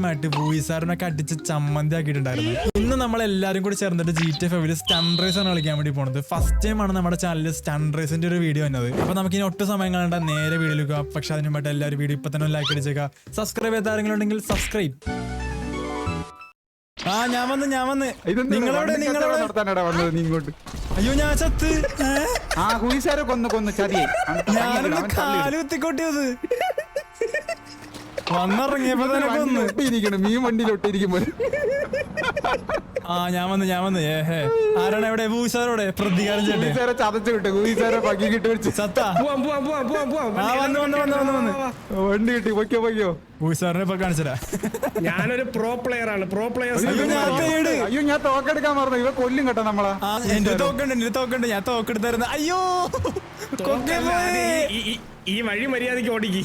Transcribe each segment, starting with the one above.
ായിട്ട് വോയിസാറിനൊക്കെ അടിച്ച് ചമ്മന്തി ആക്കിയിട്ടുണ്ടായിരുന്നു. ഇന്ന് നമ്മളെല്ലാരും കൂടി ചേർന്നിട്ട് GTA 5 സ്റ്റണ്ട് റേസ് ആണ് കളിക്കാൻ വേണ്ടി പോണത്. ഫസ്റ്റ് ടൈം ആണ് നമ്മുടെ ചാനലിൽ സ്റ്റണ്ട് റേസിന്റെ ഒരു വീഡിയോ വന്നത്. അപ്പൊ നമുക്ക് ഇനി ഒട്ടും സമയം കാണേണ്ട നേരെ വീഡിയോയിലേക്ക്. പക്ഷെ അതിന് മുമ്പായിട്ട് എല്ലാവരും വീഡിയോ ഇപ്പൊ തന്നെ ലൈക്ക് അടിച്ചേക്കാം. സബ്സ്ക്രൈബ് ചെയ്ത ആരെങ്കിലും ഉണ്ടെങ്കിൽ സബ്സ്ക്രൈബ്. ഞാൻ വന്ന് നിങ്ങളവിടെ അയ്യോ ഞാൻ ചത്ത് ഞാനൊന്ന് കാല് കുത്തിക്കൊട്ടിയത് വന്നിറങ്ങിയപ്പോ തന്നെ കൊന്ന്. മീൻ വണ്ടിയിലൊട്ടിരിക്കുമ്പോ ഞാൻ വന്ന് ഏഹേ ആരാണ് എവിടെ? ഭൂസാരോടെ പ്രതികാരം ചെയ്യട്ടെ. ചതച്ചു കിട്ടും പക്കി കിട്ടി വെച്ച് സത്താ വണ്ടി കിട്ടി പൊയ്ക്കോ ഭൂസാറിനെ ഇപ്പൊ കാണിച്ചരാ. ഞാനൊരു പ്രോ പ്ലെയർ ആണ്. അയ്യോ ഞാൻ തോക്കെടുക്കാൻ പറഞ്ഞു. ഇവ കൊല്ലും കേട്ടോ നമ്മളാ. എന്റെ തോക്കുണ്ട് ഞാൻ തോക്കെടുത്തായിരുന്നു. അയ്യോ ഈ വഴി മര്യാദക്ക് ഓടിക്കി.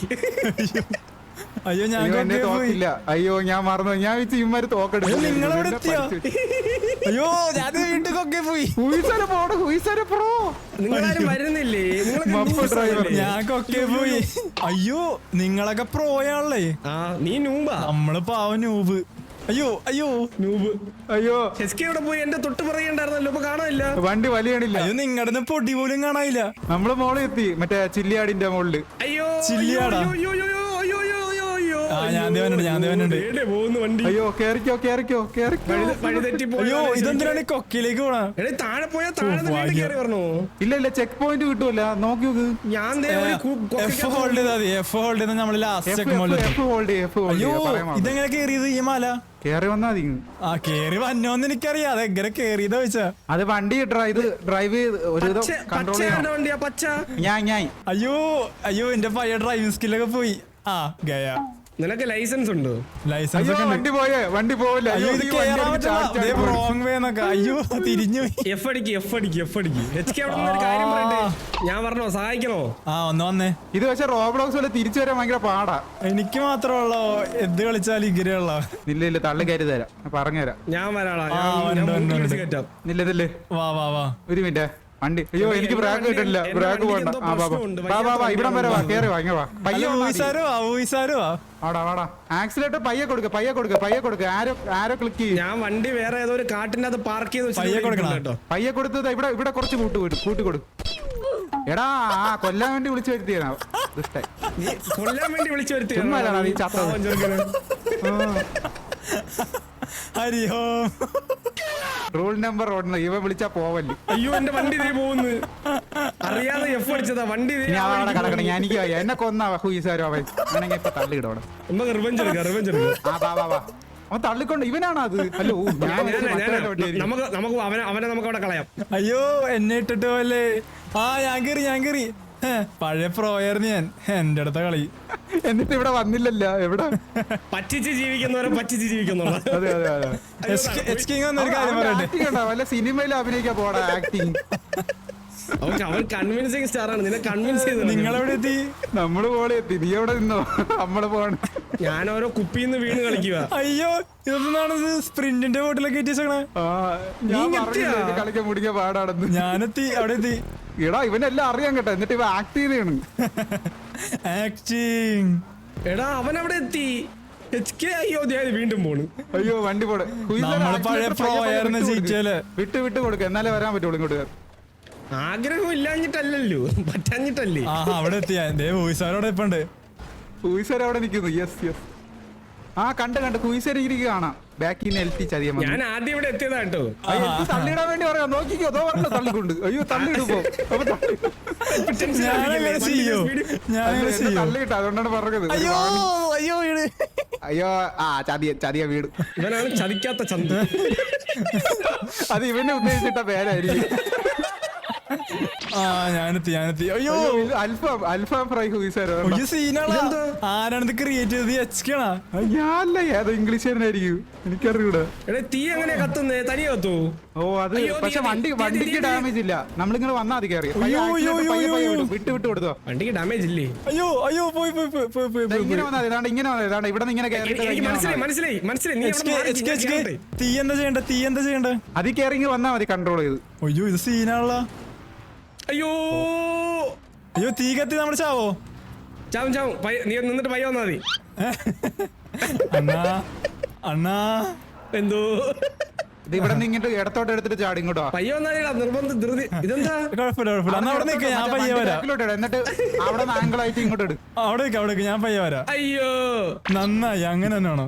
അയ്യോ ഞാൻ തോക്കില്ല. അയ്യോ ഞാൻ മറന്നു. ഞാൻ വെച്ച് ഇമാര് തോക്കെടുക്കും. നിങ്ങളെവിടെ എത്തിയോ? അയ്യോ ഞാൻ വീട്ടിൽ കൊക്കെ പോയി. നിങ്ങളാരും വരുന്നില്ലേ? ഞാൻ കൊക്കെ പോയി. അയ്യോ നിങ്ങളൊക്കെ പ്രോയാണല്ലേ? നീ നൂബാ. നമ്മള് പാവം നൂബ്. അയ്യോ നൂബ്. അയ്യോ എവിടെ പോയി? എന്റെ തൊട്ട് പറയുണ്ടായിരുന്നല്ലോ, ഇപ്പൊ കാണാനില്ല. വണ്ടി വലിയണില്ല. അയ്യോ നിങ്ങളുടെ പൊടി പോലും കാണാനില്ല. നമ്മള് മോളെ എത്തി മറ്റേ ചില്ലിയാടിന്റെ മോളില്. അയ്യോ ചില്ലിയാടാ. ഞാൻ ദേവനുണ്ട്. അയ്യോ കേറിക്കോ. അയ്യോ ഇതെന്തിനാണ് കൊക്കയിലേക്ക് പോണ? താഴെ പോയാ താഴെ കയറി പറഞ്ഞു. ഇല്ല ചെക്ക് പോയിന്റ് കിട്ടുമല്ല. നോക്കി നോക്ക്. ഞാൻ F ഹോൾഡ് ചെയ്താൽ നമ്മള് ലാസ്റ്റ്. അയ്യോ ഇതെങ്ങനെ കേറിയത് ഈ മല? കേറി വന്നാ മതി. കേറി വന്നോന്ന് എനിക്കറിയാം. അതെങ്ങനെ കേറിയതാ വെച്ചാ അത് വണ്ടി ഡ്രൈവ് കൺട്രോൾ ഞാൻ. അയ്യോ എന്റെ പയ്യ ഡ്രൈവിംഗ് സ്കില്ലൊക്കെ പോയി. ഗയാ നിനക്ക് ലൈസൻസ് ഉണ്ടോ? ലൈസൻസ് വണ്ടി പോവില്ല. റോങ് വേ എന്നൊക്കെ. അയ്യോ തിരിഞ്ഞു. എഫ് അടിക്ക്. കാര്യം പറയട്ടെ. ഞാൻ പറഞ്ഞോ സഹായിക്കണോ? ഒന്ന് വന്നേ. ഇത് പക്ഷെ റോബ്ലോക്സ് പോലെ തിരിച്ചു വരാൻ ഭയങ്കര പാടാ. എനിക്ക് മാത്രമുള്ളോ എന്ത് കളിച്ചാലും ഇങ്ങനെയുള്ള? ഇല്ല തള്ളി കയറി തരാം. പറഞ്ഞുതരാം. ഞാൻ വരാളാ. ഇല്ലേ വാ ഒരു മിനിറ്റ്. വണ്ടി അയ്യോ എനിക്ക് ബ്രാക്ക് കിട്ടില്ല. ബ്രാക്ക് പോണ്ട. ഇവിടം വരെ വാ. കേറി വാ. വാടാ. ആക്സിലേറ്റർ പയ്യെ കൊടുക്ക. ആരോ ക്ലിക്ക് ചെയ്യും. ഞാൻ വണ്ടി വേറെ ഏതോ ഒരു കാട്ടിന്റെ അത് പാർക്ക് ചെയ്ത് പയ്യെ കൊടുത്തത്. ഇവിടെ കുറച്ച് കൂട്ടി കൊടു. എടാ കൊല്ലാൻ വേണ്ടി വിളിച്ചു വരുത്തിയാ. കൊല്ലാൻ വേണ്ടി വിളിച്ചു വരുത്തിയ നീ ചത്ത. ഹരിഹോ റൂൾ നമ്പർ 1 ഇവ വിളിച്ചാ പോവല്ലേ. അയ്യോ എന്റെ വണ്ടി പോകുന്നു. അറിയാതെ എഫ് അടിച്ചതാ വണ്ടി. കിടക്കണം. എനിക്ക് എന്നെ കൊന്നാ ഹുയിസാരോ അവൻ. വേണമെങ്കിൽ ഇപ്പൊ തള്ളിയിടണം. അവൻ തള്ളിക്കൊണ്ട് ഇവനാണ് അത്. ഹലോ നമുക്ക് അവിടെ കളയാം. അയ്യോ എന്നെ ഇട്ടിട്ട് പോലെ. ഞാൻ കയറി. പഴയ പ്രോയായിരുന്നു ഞാൻ. എന്റെ അടുത്ത കളി. എന്നിട്ട് ഇവിടെ വന്നില്ലല്ലോ. എവിടെ പറ്റിച്ച് ജീവിക്കുന്നവരെ പറ്റിച്ച് ജീവിക്കുന്നവർ. വല്ല സിനിമയിൽ അഭിനയിക്കാൻ പോടാ. ആക്ടിങ് അവൻ കൺവിൻസിങ് സ്റ്റാർ ആണ്. നിന്നെ കൺവിൻസ് ചെയ്ത്. നിങ്ങളെവിടെ എത്തി? നമ്മള് പോലെ എത്തി. നീ എവിടെ നിന്നോ? നമ്മള് പോണ. ഞാൻ ഓരോ കുപ്പിന്ന് വീണ് കളിക്കുക. അയ്യോ ഇതൊന്നാണ് സ്പ്രിന്റിന്റെ ബോട്ടിലൊക്കെ കളിക്കാൻ മുടിക്കാൻ പാടാണെന്ന്. ഞാനെത്തി. അവിടെ എത്തി. എടാ ഇവനെല്ലാം അറിയാൻ കേട്ടോ. എന്നിട്ട് ഇവ ആക്ട് ചെയ്താണ്. ആക്ടിങ്. എടാ അവൻ അവിടെ എത്തി. അയ്യോ വീണ്ടും പോണു. അയ്യോ വണ്ടി പോടെ. വിട്ട് കൊടുക്ക. എന്നാലേ വരാൻ പറ്റുള്ളൂ ഇങ്ങോട്ട്. ആഗ്രഹം ഇല്ലാഞ്ഞിട്ടല്ലോ, പറ്റാഞ്ഞിട്ടല്ലേ. അവിടെ എത്തിയാ വോയിസാരോടെ ഇപ്പണ്ട്. ഹുയിസർ അവിടെ നിൽക്കുന്നു. യെസ് കണ്ട് ഹുയിസർ കാണാം. ബാക്കിൽ നിന്ന് എൽറ്റി ചതിയാ. ഞാൻ ആദ്യം ഇവിടെ എത്തിയതാ കേട്ടോ. തള്ളിയിടാൻ വേണ്ടി പറയാം. നോക്കിക്കോ തള്ളിക്കൊണ്ട്. അയ്യോ തള്ളിയിടുമ്പോ തള്ളിയിട്ട. അതുകൊണ്ടാണ് പറഞ്ഞത്. അയ്യോ ചതിയ വീട്. ഇവനാണ് ചതിക്കാത്ത ചന്ത. അത് ഇവനെ ഉദ്ദേശിച്ചിട്ട പേരായിരിക്കും. ഞാനെത്തി. അയ്യോ അൽഫാം ഫ്രൈ ആരാണിത് ക്രിയേറ്റ് ചെയ്തത്? ഞാനല്ല. ഏതോ ഇംഗ്ലീഷുകാരനായിരിക്കും. എനിക്കറിയൂടാ. തീ എങ്ങനെയാ കത്തുന്നേ? തനിയെ കത്തൂ? അത് പക്ഷെ വണ്ടിക്ക് ഡാമേജ് ഇല്ല. നമ്മളിങ്ങനെ വന്നാ മതി. കയറി വിട്ട് കൊടുത്തോ. വണ്ടിക്ക് ഡാമേജ് ഇല്ലേ? അയ്യോ പോയി ഇങ്ങനെ വന്നാൽ ഇങ്ങനെ വന്നതാണ്. ഇവിടെ ഇങ്ങനെ മനസ്സിലായി. തീ എന്താ ചെയ്യണ്ടേ? അതിൽ കയറി വന്നാ മതി. കൺട്രോൾ ചെയ്ത്. അയ്യോ ഇത് സീനാണല്ലോ. അയ്യോ തീ കത്തി നമ്മൾ ചാവോ? ചാവും. നീ നിന്നിട്ട് പയ്യ വന്നാ മതി. അണ്ണാ അണ്ണാ എന്തോ ഇത് ഇവിടെ നിന്ന് ഇങ്ങോട്ട് ഇടത്തോട്ട് എടുത്തിട്ട് ചാടി ഇങ്ങോട്ടോ പയ്യ വന്നാ നിർബന്ധ ധൃതി ഇതെന്താ കുഴപ്പമില്ല കുഴപ്പമില്ല അന്ന് അവിടെ നിൽക്കുക ഞാൻ പയ്യെ വരാം എന്നിട്ട് അവിടെ ആംഗിളായിട്ട് ഇങ്ങോട്ട് ഇടും അവിടെ നിൽക്കുക ഞാൻ പയ്യെ വരാം അയ്യോ നന്നായി അങ്ങനെ തന്നെയാണോ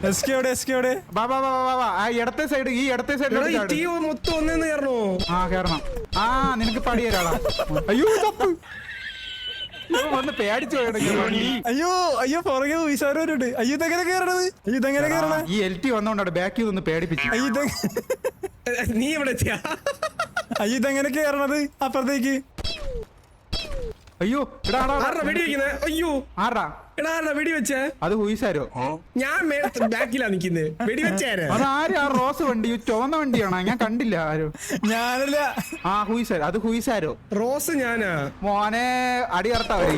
എസ്കെ എവിടെ എസ്കെ എവിടെ വാ വാ വാ വാ വാ ആ ഇടത്തെ സൈഡ് ഈ ഇടത്തെ എടാ, ഈ സൈഡിലോട്ട് തീ മൊത്തം ഒന്നേന്ന് കയറണോ ആ കേറണം ആ നിനക്ക് പടി തരാളാ അയ്യോ ചപ്പ്. അയ്യോ, വന്ന് പേടിച്ചു പോയി വണ്ടി അയ്യോ അയ്യോ പുറകെ വീശാരോരുണ്ട് അയ്യോ ഇതെങ്ങനെ കേറണത് അയ്യോ ഇതെങ്ങനെ കേറണ ഈ എൽ ടി വന്നോണ്ടാണ് ബാക്കിൽ നിന്ന് പേടിപ്പിച്ചു അയ്യോ ഇത് നീ എവിടെ എത്തിയാ അയ്യോ ഇതെങ്ങനെ കേറണത് അപ്പുറത്തേക്ക് അയ്യോ എടാ ആരാ വെടി വെക്കുന്നേ അയ്യോ ആറാ എടാ ആരാ വെടി വെച്ചേ അത് ഹുയിസാരോ ഞാൻ ബാക്കിലാ നിക്കുന്നേ വെടി വെച്ചേരെ അത് ആരും ആ റോസ് വണ്ടി ഈ ചുവന്ന വണ്ടിയാണോ ഞാൻ കണ്ടില്ല ആരും ഞാനല്ല ആ ഹുയിസാരോ അത് ഹുയിസാരോ റോസ് ഞാനാ മോനെ അടിയർത്തവരെ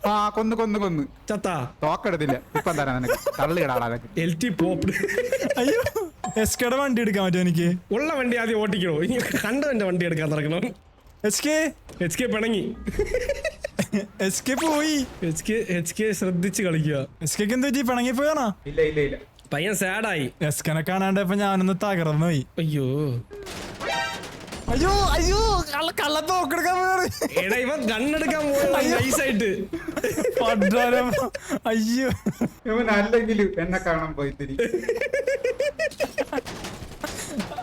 ആ കൊന്ന് കൊന്ന് കൊന്ന് ചത്താ തോക്കെടുത്തില്ല ഇപ്പൊ തരാം നിനക്ക് തള്ളിയിടാടാ അതൊക്കെ എൽ ടി പോപ്പ് അയ്യോ എസ്കയുടെ വണ്ടി എടുക്കാൻ പറ്റുമോ എനിക്ക് ഉള്ള വണ്ടി ആദ്യം ഓട്ടിക്കണോ ഇനി കണ്ടവന്റെ വണ്ടി എടുക്കാൻ നടക്കണോ എസ്കെ എച്ച് കെ പിണങ്ങി എസ്കെ പോയി എച്ച് കെ ശ്രദ്ധിച്ച് കളിക്കുക എസ്കെക്ക് എന്ത് പറ്റി പിണങ്ങി പോയാണോ ഇല്ല ഇല്ല ഇല്ല പയ്യൻ സാഡായി എസ്കനെ കാണാണ്ടപ്പോ ഞാനൊന്ന് തകർന്നു പോയി അയ്യോ അയ്യോ അയ്യോ കള്ള തോക്കെടുക്കാൻ പോയാണ് എടാ ഇവൻ ഗണ്ണെടുക്കാൻ പോയ നൈസായിട്ട് പണ്ടാരം. അയ്യോ ഇവൻ അല്ലെങ്കിലും എന്നെ കാണാൻ പോയി തിരി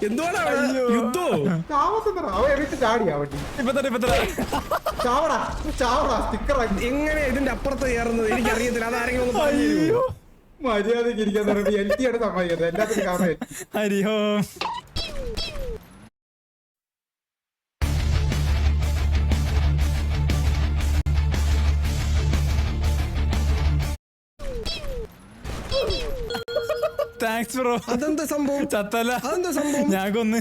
എന്തുവാണ് യുദ്ധോ അവ എറിയിട്ട് ചാടിയാ വണ്ടി ഇപ്പൊ തന്നെ ചാവടാ ചാവടാ സ്റ്റിക്കറാക്കി എങ്ങനെ ഇതിന്റെ അപ്പുറത്ത് കയറുന്നത് എനിക്ക് അറിയത്തില്ല അതാരെങ്കിലും ഒന്ന് പറഞ്ഞു തരുമോ? അയ്യോ മര്യാദക്ക് ഇരിക്കാൻ തുടങ്ങി എൽ ടി ആണ് സമ്മതിക്കുന്നത് എല്ലാത്തിനും കാണാൻ ഹരിഹോ താങ്ക്സ് ബ്രോ അതെന്താ സംഭവം ചത്തല്ല അതെന്താ സംഭവം ഞാൻ കൊന്ന്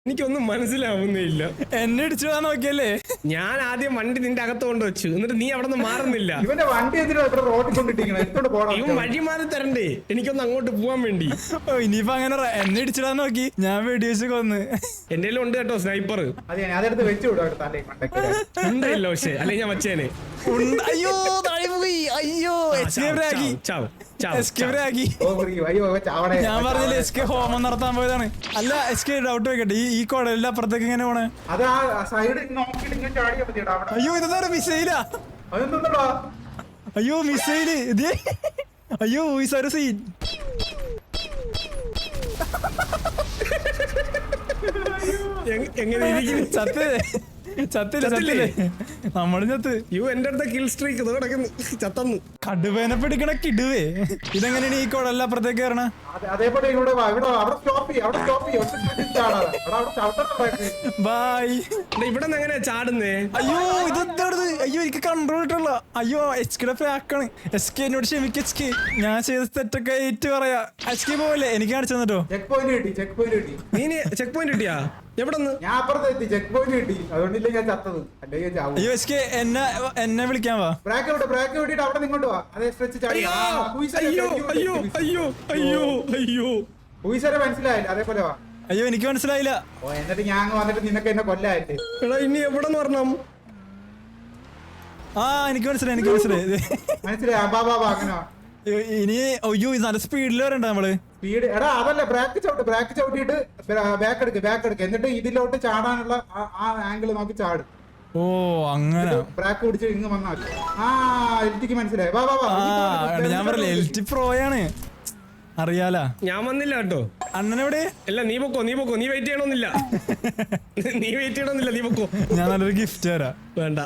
എനിക്കൊന്നും മനസ്സിലാവുന്നില്ല എന്നെ ഇടിച്ചു പോകാൻ നോക്കിയല്ലേ ഞാൻ ആദ്യം വണ്ടി നിന്റെ അകത്ത് കൊണ്ട് വെച്ചു എന്നിട്ട് നീ അവിടെ നിന്ന് മാറുന്നില്ല ഇവന്റെ വണ്ടി എന്തിനാ ഇവിടെ റോഡിൽ കൊണ്ടിട്ടിരിക്കണം എത്തോട്ട് പോടാ ഇവൻ വഴി മാറി തരണ്ടേ എനിക്കൊന്ന് അങ്ങോട്ട് പോവാൻ വേണ്ടി ഓ ഇനിയിപ്പോ അങ്ങനെ എന്നെ ഇടിച്ചിടാൻ നോക്കി ഞാൻ വെടിവെച്ച് കൊന്ന് എന്റെ കയ്യിലും ഉണ്ട് കേട്ടോ സ്നൈപ്പർ അതെ അതെടുത്ത് വെച്ചു വിടും അവിടെ തലേ മണ്ടയ്ക്ക് ഉണ്ടല്ലോ പക്ഷേ അല്ലെങ്കിൽ ഞാൻ വച്ചേനെ അയ്യോ താഴെ പോയി അയ്യോ എസ്കേപ്പ് ആക്കി ചാവ് ചാവ് എസ്കേപ്പ് ആക്കി ഓ അയ്യോ ചാവണേ ഞാൻ പറഞ്ഞില്ലേ എസ്കെ ഹോമം നടത്താൻ പോയതാണ് അല്ല എസ്കെ ഡൗട്ട് വെക്കട്ടെ ഈ കുടലിന്റെ അപ്പുറത്തേക്ക് ഇങ്ങനെ പോണേ അത് ആ സൈഡിൽ നോക്കിയിട്ട് ഇങ്ങനെ ചാടിയാ മതിയടാ അവിടെ അയ്യോ ഇതെന്താ മിസൈലാ അതെന്താ അയ്യോ മിസൈല് ഇത് അയ്യോ ഒരു സീൻ എങ്ങനെ ഇരിക്കുന്നു ചത്ത് ചത്തില്ലേ നമ്മളും ചത്ത് യു എന്റെ അടുത്ത കിൽ സ്ട്രീക്ക് കിടക്കുന്നു ചത്തന്നു കടുവേനെ പിടിക്കണ കിടുവേ ഇതെങ്ങനെയാണ് ഈ കുടലിന്റെ അപ്പുറത്തേക്ക് കയറണ അതേപോലെ ഇവിടെ വാ, ഇവിടെ വാ, അവിടെ സ്റ്റോപ്പ് ചെയ്യും അവിടെ സ്റ്റോപ്പ് ചെയ്യും അവിടെ ചവിട്ടണം ബായ് ഇവിടെ നിന്ന് എങ്ങനെയാ ചാടുന്നേ അയ്യോ ഇതെന്താണത് അയ്യോ എനിക്ക് കൺട്രോൾ ഇട്ടുള്ള അയ്യോ എസ്കെയുടെ ഫാക്കാണ് എസ്കെ എന്നോട് ക്ഷമിക്ക് എസ്കെ ഞാൻ ചെയ്ത തെറ്റൊക്കെ ഏറ്റു പറയാ എസ്കെ പോലെ എനിക്ക് കാണിച്ചു തന്നിട്ടോ ചെക്ക് പോയിന്റ് കിട്ടി ചെക്ക് പോയിന്റ് കിട്ടി നീ ചെക്ക് പോയിന്റ് കിട്ടിയാ എവിടെ നിന്ന് ഞാൻ അപ്പുറത്ത് എത്തി ചെക്ക് പോയിന്റ് കിട്ടി അതുകൊണ്ടില്ല ഞാൻ ചത്തത് അല്ലെങ്കിൽ ഞാൻ ചാവും അയ്യോ എസ്കെ എന്നെ വിളിക്കാൻ വാ ബ്രേക്ക് വിട്ടിട്ട് അവിടെ നിങ്ങോട്ട് വാ അതേ സ്ട്രെച്ച് ചാടി അയ്യോ അയ്യോ അയ്യോ അയ്യോ അയ്യോ ഹുയിസറെ മനസ്സിലായില്ല അതേപോലെ വാ അയ്യോ എനിക്ക് മനസ്സിലായില്ല ഓ എന്നിട്ട് ഞാൻ അങ്ങ് വന്നിട്ട് നിനക്ക് എന്നെ കൊല്ലായിട്ട് എടാ ഇനി എവിടെ നിന്ന് പറഞ്ഞം ആ എനിക്ക് മനസ്സിലായി മനസ്സിലായി ബാ ബാ ബാ അങ്ങനെ വാ. ഇനി അയ്യോ ഇത് നല്ല സ്പീഡിൽ വരണ്ട നമ്മള് സ്പീഡ് എടാ അതല്ല ബ്രേക്ക് ചവിട്ടിയിട്ട് ബാക്ക് എടുക്ക് എന്നിട്ട് ഇതിലോട്ട് ചാടാനുള്ള ആ ആംഗിൾ നോക്കി ചാട് ഓ അങ്ങനെ ബ്രേക്ക് പിടിച്ച് ഇങ്ങ് വന്നാൽ ആ എനിക്ക് മനസ്സിലായി വാ വാ വാ ആ ഞാൻ പറഞ്ഞില്ലേ എൽറ്റി പ്രോയാണ് അറിയാലാ ഞാൻ വന്നില്ല കേട്ടോ അണ്ണനെവിടെ അല്ല നീ പൊക്കോ നീ വെയിറ്റ് ചെയ്യണമെന്നില്ല നീ പൊക്കോ ഞാൻ നല്ലൊരു ഗിഫ്റ്റ് തരാം വേണ്ട